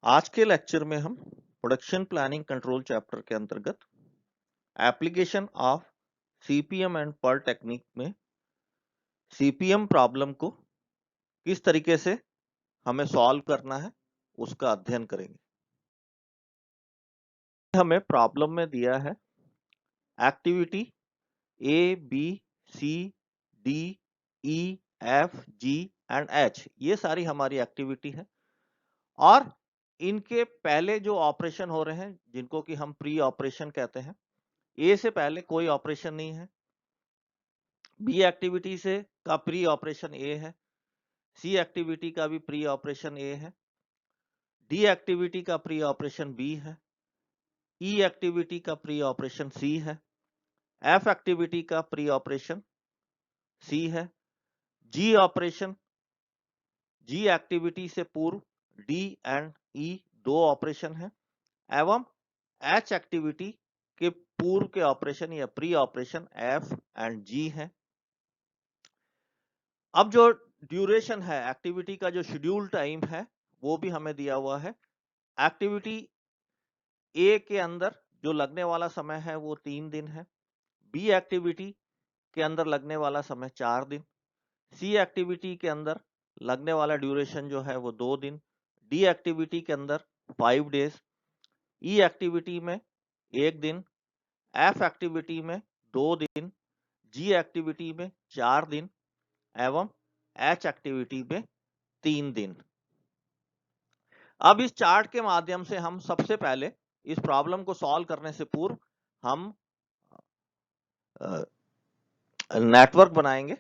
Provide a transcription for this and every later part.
आज के लेक्चर में हम प्रोडक्शन प्लानिंग कंट्रोल चैप्टर के अंतर्गत application of CPM and pearl technique में सीपीएम प्रॉब्लम को किस तरीके से हमें सॉल्व करना है उसका अध्ययन करेंगे। हमें प्रॉब्लम में दिया है activity A B C D E F G and H, ये सारी हमारी एक्टिविटी है और इनके पहले जो ऑपरेशन हो रहे हैं जिनको कि हम प्री ऑपरेशन कहते हैं, ए से पहले कोई ऑपरेशन नहीं है, बी एक्टिविटी से का प्री ऑपरेशन ए है, सी एक्टिविटी का भी प्री ऑपरेशन ए है, डी एक्टिविटी का प्री ऑपरेशन बी है, ई एक्टिविटी का प्री ऑपरेशन सी है, एफ एक्टिविटी का प्री ऑपरेशन सी है, जी ऑपरेशन जी एक्टिविटी से पूर्व डी एंड ई दो ऑपरेशन है एवं एच एक्टिविटी के पूर्व के ऑपरेशन या प्री ऑपरेशन एफ एंड जी है। अब जो ड्यूरेशन है एक्टिविटी का, जो शेड्यूल टाइम है वो भी हमें दिया हुआ है। एक्टिविटी ए के अंदर जो लगने वाला समय है वो 3 दिन है, बी एक्टिविटी के अंदर लगने वाला समय 4 दिन, सी एक्टिविटी के अंदर लगने वाला ड्यूरेशन जो है वो 2 दिन, डी एक्टिविटी के अंदर 5 डेज, ई एक्टिविटी में 1 दिन, एफ एक्टिविटी में 2 दिन, जी एक्टिविटी में 4 दिन एवं एच एक्टिविटी में 3 दिन। अब इस चार्ट के माध्यम से हम सबसे पहले इस प्रॉब्लम को सॉल्व करने से पूर्व हम नेटवर्क बनाएंगे।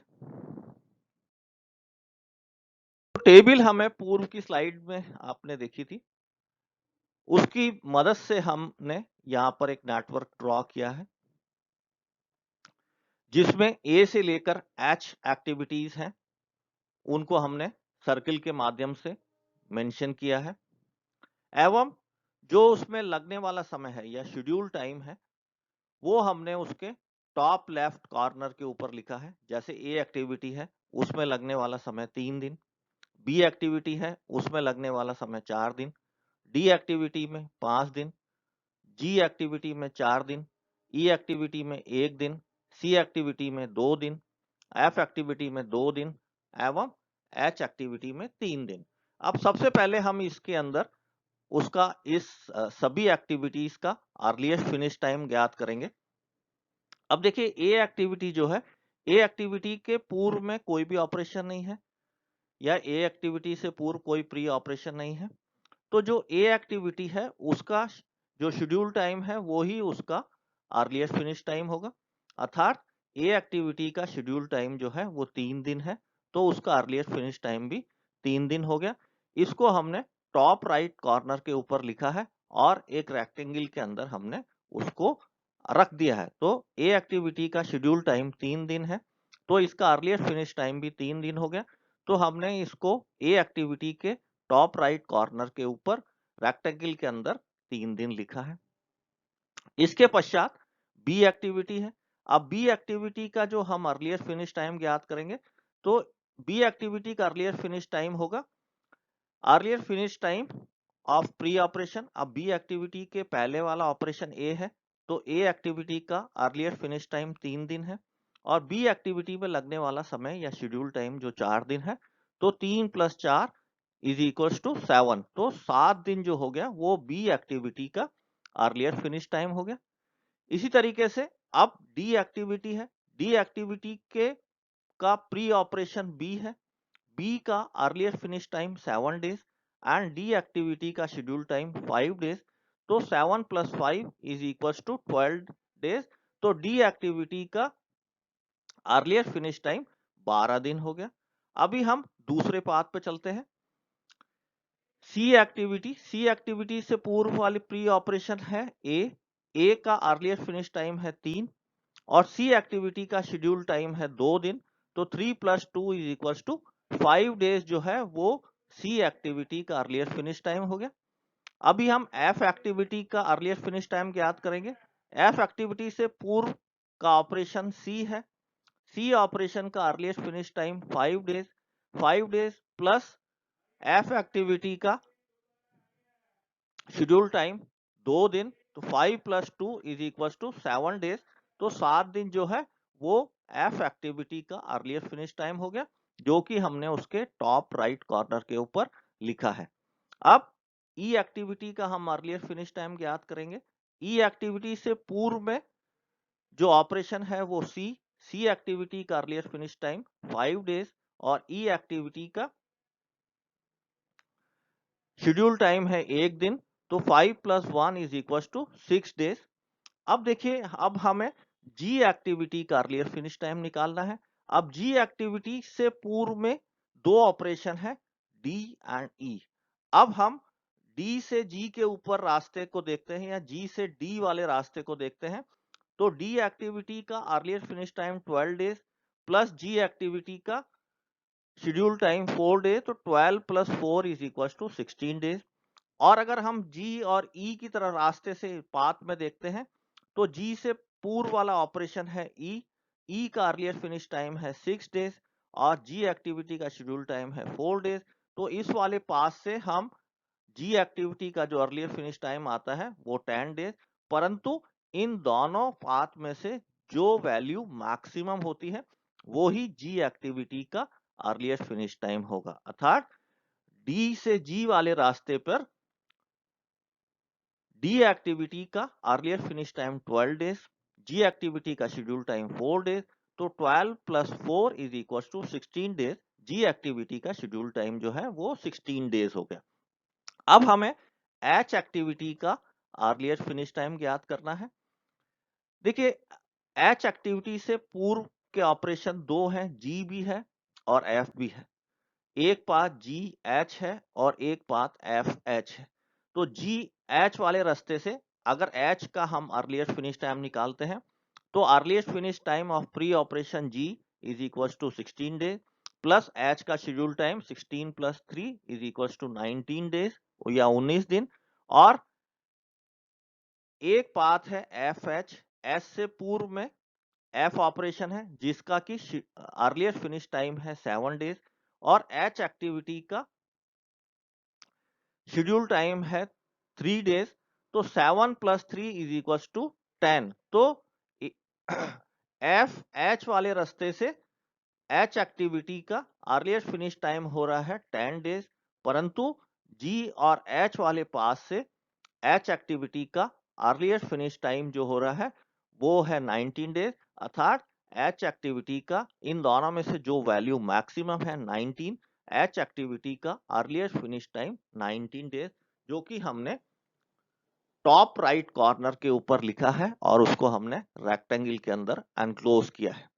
तो टेबल हमें पूर्व की स्लाइड में आपने देखी थी, उसकी मदद से हमने यहां पर एक नेटवर्क ड्रॉ किया है जिसमें ए से लेकर एच एक्टिविटीज हैं, उनको हमने सर्किल के माध्यम से मेंशन किया है एवं जो उसमें लगने वाला समय है या शेड्यूल टाइम है वो हमने उसके टॉप लेफ्ट कॉर्नर के ऊपर लिखा है। जैसे ए एक्टिविटी है उसमें लगने वाला समय 3 दिन, बी एक्टिविटी है उसमें लगने वाला समय 4 दिन, डी एक्टिविटी में 5 दिन, जी एक्टिविटी में 4 दिन, ई एक्टिविटी में 1 दिन, सी एक्टिविटी में 2 दिन, एफ एक्टिविटी में 2 दिन एवं एच एक्टिविटी में 3 दिन। अब सबसे पहले हम इसके अंदर उसका इस सभी एक्टिविटीज का अर्लीस्ट फिनिश टाइम ज्ञात करेंगे। अब देखिए ए एक्टिविटी जो है, ए एक्टिविटी के पूर्व में कोई भी ऑपरेशन नहीं है या ए एक्टिविटी से पूर्व कोई प्री ऑपरेशन नहीं है, तो जो ए एक्टिविटी है उसका जो शेड्यूल टाइम है वो ही उसका अर्लीस्ट फिनिश टाइम होगा। अर्थात ए एक्टिविटी का शेड्यूल टाइम जो है वो 3 दिन है, तो उसका अर्लीस्ट फिनिश टाइम भी 3 दिन हो गया। इसको हमने टॉप राइट कॉर्नर के ऊपर लिखा है और एक रेक्टेंगल के अंदर हमने उसको रख दिया है। तो ए एक्टिविटी का शेड्यूल टाइम 3 दिन है, तो इसका अर्लीस्ट फिनिश टाइम भी 3 दिन हो गया। तो हमने इसको ए एक्टिविटी के टॉप राइट कॉर्नर के ऊपर रेक्टेंगल के अंदर 3 दिन लिखा है। इसके पश्चात बी एक्टिविटी है। अब बी एक्टिविटी का जो हम अर्लीस्ट फिनिश टाइम ज्ञात करेंगे, तो बी एक्टिविटी का अर्लीस्ट फिनिश टाइम होगा earlier finish time of pre operation. अब बी एक्टिविटी के पहले वाला ऑपरेशन ए है, तो ए एक्टिविटी का अर्लियर फिनिश टाइम 3 दिन है और बी एक्टिविटी में लगने वाला समय या शेड्यूल टाइम जो 4 दिन है, तो 3 + 4 इज इक्वल टू 7, तो 7 दिन जो हो गया वो बी एक्टिविटी का अर्लियर फिनिश टाइम हो गया। इसी तरीके से अब डी एक्टिविटी है, डी एक्टिविटी के का प्री ऑपरेशन बी है, बी का earlier finish time 7 days and D activity का शेड्यूल टाइम 5 डेज, तो 7 + 5 इज इक्वल टू 12 डेज, तो डी एक्टिविटी का अर्लियर फिनिश टाइम 12 दिन हो गया। अभी हम दूसरे पाथ पे चलते हैं। सी एक्टिविटी से पूर्व वाली प्री ऑपरेशन है ए का अर्लियर फिनिश टाइम है 3 और सी एक्टिविटी का शेड्यूल टाइम है 2 दिन, तो 3 + 2 इज इक्वल टू 5 डेज जो है वो सी एक्टिविटी का अर्लियर फिनिश टाइम हो गया। अभी हम एफ एक्टिविटी का अर्लियर फिनिश टाइम ज्ञात करेंगे। एफ एक्टिविटी से पूर्व का ऑपरेशन सी है, सी ऑपरेशन का earlier finish time 5 days plus F activity का शेड्यूल टाइम 2 दिन, तो 5 + 2 = 7 डेज। तो 7 दिन जो है वो एफ एक्टिविटी का अर्लियर फिनिश टाइम हो गया, जो कि हमने उसके टॉप राइट कॉर्नर के ऊपर लिखा है। अब ई एक्टिविटी का हम अर्लियर फिनिश टाइम ज्ञात करेंगे। ई एक्टिविटी से पूर्व में जो ऑपरेशन है वो सी एक्टिविटी का अर्लियर फिनिश टाइम 5 डेज, और ई एक्टिविटी का शेड्यूल टाइम है 1 दिन, तो 5 + 1 = 6 डेज। अब देखिए, अब हमें जी एक्टिविटी का अर्लियर फिनिश टाइम निकालना है। अब जी एक्टिविटी से पूर्व में दो ऑपरेशन है, डी एंड ई। अब हम डी से जी के ऊपर रास्ते को देखते हैं या जी से डी वाले रास्ते को देखते हैं। तो डी एक्टिविटी का earlier finish time 12 days plus G activity का शेड्यूल टाइम 4 डेज, तो 12 + 4 = 16 डेज। और अगर हम जी और ई की तरह रास्ते से पाथ में देखते हैं, तो जी से पूर्व वाला ऑपरेशन है ई का अर्लियर फिनिश टाइम है 6 डेज और जी एक्टिविटी का शेड्यूल टाइम है 4 डेज। तो इस वाले पास से हम जी एक्टिविटी का जो अर्लियर फिनिश टाइम आता है वो 10 डेज, परंतु इन दोनों पाथ में से जो वैल्यू मैक्सिमम होती है वो ही जी एक्टिविटी का अर्लियर फिनिश टाइम होगा। अर्थात डी से जी वाले रास्ते पर डी एक्टिविटी का अर्लियर फिनिश टाइम 12 डेज, जी एक्टिविटी का शेड्यूल टाइम 4 डेज, तो 12 + 4 = 16 डेज। जी एक्टिविटी का शेड्यूल टाइम जो है वो 16 डेज हो गया। अब हमें एच एक्टिविटी का अर्लियर फिनिश टाइम ज्ञात करना है। देखिए, एच एक्टिविटी से पूर्व के ऑपरेशन दो हैं, जी भी है और एफ भी है। एक पाथ जी एच है और एक पाथ एफ एच है। तो जी एच वाले रास्ते से अगर एच का हम अर्लियर फिनिश टाइम निकालते हैं, तो earlier finish time of pre operation G = 16 days plus H का शेड्यूल टाइम 16 + 3 = 19 डेज या 19 दिन। और एक पाथ है एफ एच, एस से पूर्व में एफ ऑपरेशन है जिसका कि अर्लियर फिनिश टाइम है 7 डेज, और एच एक्टिविटी का शेड्यूल टाइम है 3 डेज। तो 7 + 3 = 10। तो एफ एच वाले रास्ते से एच एक्टिविटी का अर्लियर फिनिश टाइम हो रहा है 10 डेज, परंतु जी और एच वाले पास से एच एक्टिविटी का अर्लियर फिनिश टाइम जो हो रहा है वो है 19 डेज। अर्थात एच एक्टिविटी का इन दोनों में से जो वैल्यू मैक्सिमम है 19, एच एक्टिविटी का अर्लियर फिनिश टाइम 19 डेज, जो कि हमने टॉप राइट कॉर्नर के ऊपर लिखा है और उसको हमने रेक्टेंगल के अंदर एनक्लोज किया है।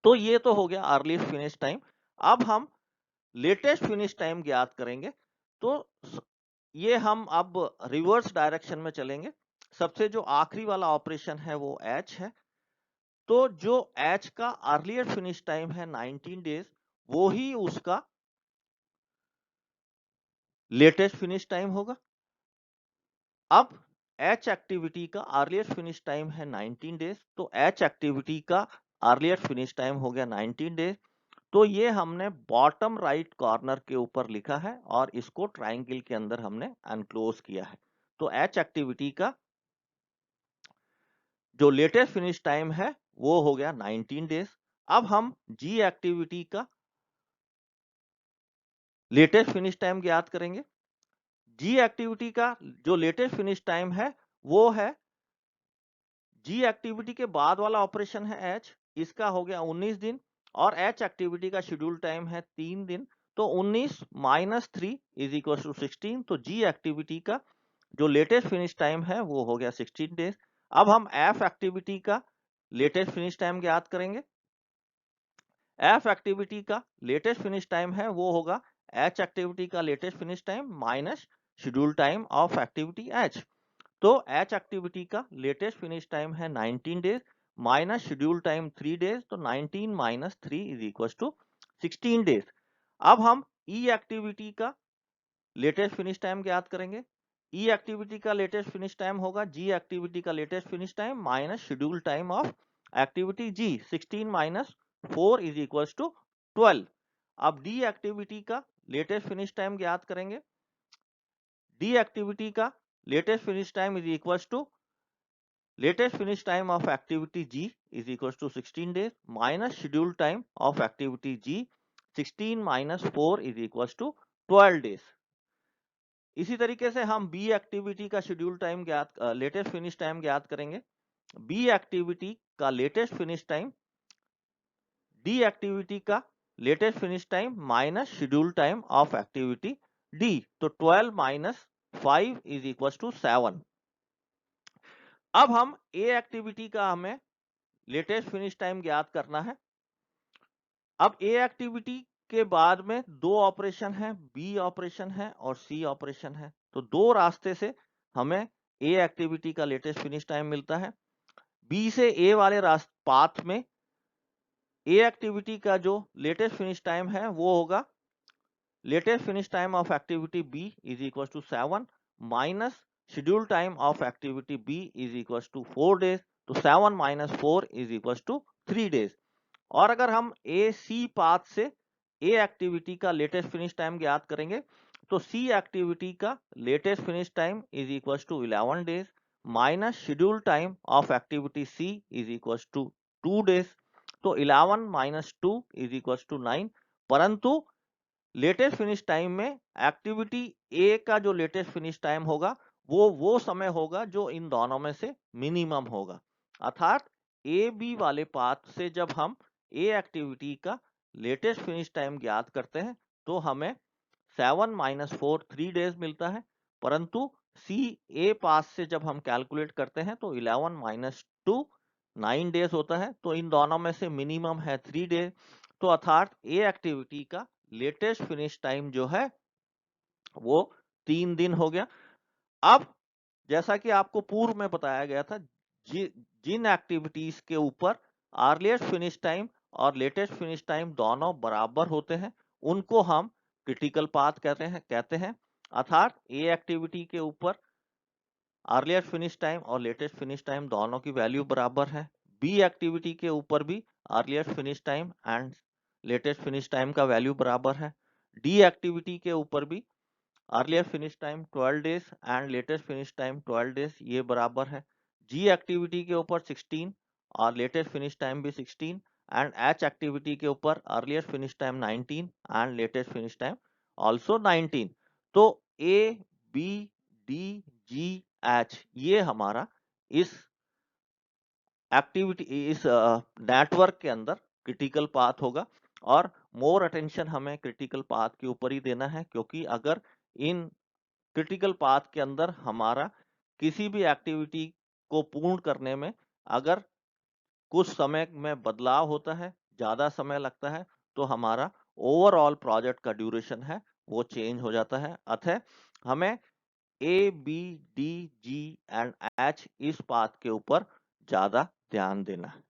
तो ये तो हो गया अर्लीस्ट फिनिश टाइम। अब हम लेटेस्ट फिनिश टाइम ज्ञात करेंगे। तो ये हम अब रिवर्स डायरेक्शन में चलेंगे। सबसे जो आखिरी वाला ऑपरेशन है वो एच है। तो जो एच का अर्लियर फिनिश टाइम है 19 डेज, वो ही उसका लेटेस्ट फिनिश टाइम होगा। अब एच एक्टिविटी का अर्लियर फिनिश टाइम है 19 डेज, तो एच एक्टिविटी का अर्लियर फिनिश टाइम हो गया 19 डेज। तो ये हमने बॉटम राइट कॉर्नर के ऊपर लिखा है और इसको ट्राइंगल के अंदर हमने एनक्लोज किया है। तो एच एक्टिविटी का जो लेटेस्ट फिनिश टाइम है वो हो गया 19 डेज। अब हम जी एक्टिविटी का लेटेस्ट फिनिश टाइम ज्ञात करेंगे। जी एक्टिविटी का जो लेटेस्ट फिनिश टाइम है वो है जी एक्टिविटी के बाद वाला ऑपरेशन है एच, इसका हो गया 19 दिन, और एच एक्टिविटी का शेड्यूल टाइम है 3 दिन। तो 19 - 3 = 16। तो जी एक्टिविटी का जो लेटेस्ट फिनिश टाइम है वो हो गया 16 डेज। अब हम एफ एक्टिविटी का लेटेस्ट फिनिश टाइम ज्ञात करेंगे। एफ एक्टिविटी का लेटेस्ट फिनिश टाइम है वो होगा एच एक्टिविटी का latest finish time minus schedule time of activity H. तो एच एक्टिविटी का लेटेस्ट फिनिश टाइम है 19 days minus schedule time 3 days, तो 19 - 3 = 16 डेज। अब हम ई एक्टिविटी का लेटेस्ट फिनिश टाइम ज्ञात करेंगे। ई एक्टिविटी का लेटेस्ट फिनिश टाइम होगा जी एक्टिविटी का latest finish time minus schedule time of activity G, 16 - 4 = 12। अब डी एक्टिविटी का लेटेस्ट फिनिश टाइम ज्ञात करेंगे। डी एक्टिविटी का latest finish time is equals to latest finish time of activity G is equals to 16 days minus schedule time of activity G 16 minus 4 is equals to 12 days. इसी तरीके से हम B activity का schedule time ज्ञात latest finish time ज्ञात करेंगे. B activity का latest finish time D activity का latest finish time minus schedule time of activity D. तो 12 माइनस 5 इज इक्वल टू 7. अब हम ए एक्टिविटी का हमें लेटेस्ट फिनिश टाइम ज्ञात करना है. अब ए एक्टिविटी के बाद में दो ऑपरेशन है, बी ऑपरेशन है और सी ऑपरेशन है. तो दो रास्ते से हमें ए एक्टिविटी का लेटेस्ट फिनिश टाइम मिलता है. बी से ए वाले पाथ में ए एक्टिविटी का जो लेटेस्ट फिनिश टाइम है वो होगा latest finish time of activity B is equal to 7 minus schedule time of activity B is equal to 4 days. तो 7 माइनस 4 इज इक्वल टू 3 डेज. और अगर हम ए सी पाथ से ए एक्टिविटी का लेटेस्ट फिनिश टाइम ज्ञात करेंगे तो सी एक्टिविटी का latest finish time is equal to 11 days minus schedule time of activity C is equal to 2 days. तो 11 माइनस 2 इज इक्वल टू 9. परंतु latest finish time में activity ए का जो लेटेस्ट फिनिश टाइम होगा वो समय होगा जो इन दोनों में से मिनिमम होगा. अर्थात ए बी वाले पाथ से जब हम ए एक्टिविटी का लेटेस्ट फिनिश टाइम ज्ञात करते हैं तो हमें 7 माइनस 4 3 डेज मिलता है. परंतु सी ए पाथ से जब हम कैलकुलेट करते हैं तो 11 माइनस 2 9 डेज होता है. तो इन दोनों में से मिनिमम है 3 डेज. तो अर्थात ए एक्टिविटी का लेटेस्ट फिनिश टाइम जो है वो 3 दिन हो गया. अब जैसा कि आपको पूर्व में बताया गया था, जिन एक्टिविटीज के ऊपर अर्लीस्ट फिनिश टाइम और लेटेस्ट फिनिश टाइम दोनों बराबर होते हैं उनको हम क्रिटिकल पाथ कहते हैं. अर्थात ए एक्टिविटी के ऊपर अर्लीस्ट फिनिश टाइम और लेटेस्ट फिनिश टाइम दोनों की वैल्यू बराबर है. बी एक्टिविटी के ऊपर भी earliest finish time and latest finish time का वैल्यू बराबर है. डी एक्टिविटी के ऊपर भी earlier finish time 12 days and latest finish time 12 days ये बराबर है. जी एक्टिविटी के ऊपर 16 और लेटेस्ट फिनिश टाइम भी 16 एंड एच एक्टिविटी के ऊपर earlier finish time 19 and latest finish time also 19. तो A B D G H ये हमारा इस एक्टिविटी इस नेटवर्क के अंदर क्रिटिकल पाथ होगा. और मोर अटेंशन हमें क्रिटिकल पाथ के ऊपर ही देना है क्योंकि अगर इन क्रिटिकल पाथ के अंदर हमारा किसी भी एक्टिविटी को पूर्ण करने में अगर कुछ समय में बदलाव होता है, ज्यादा समय लगता है, तो हमारा ओवरऑल प्रोजेक्ट का ड्यूरेशन है वो चेंज हो जाता है. अतः हमें A B D G and H इस पाथ के ऊपर ज्यादा ध्यान देना है.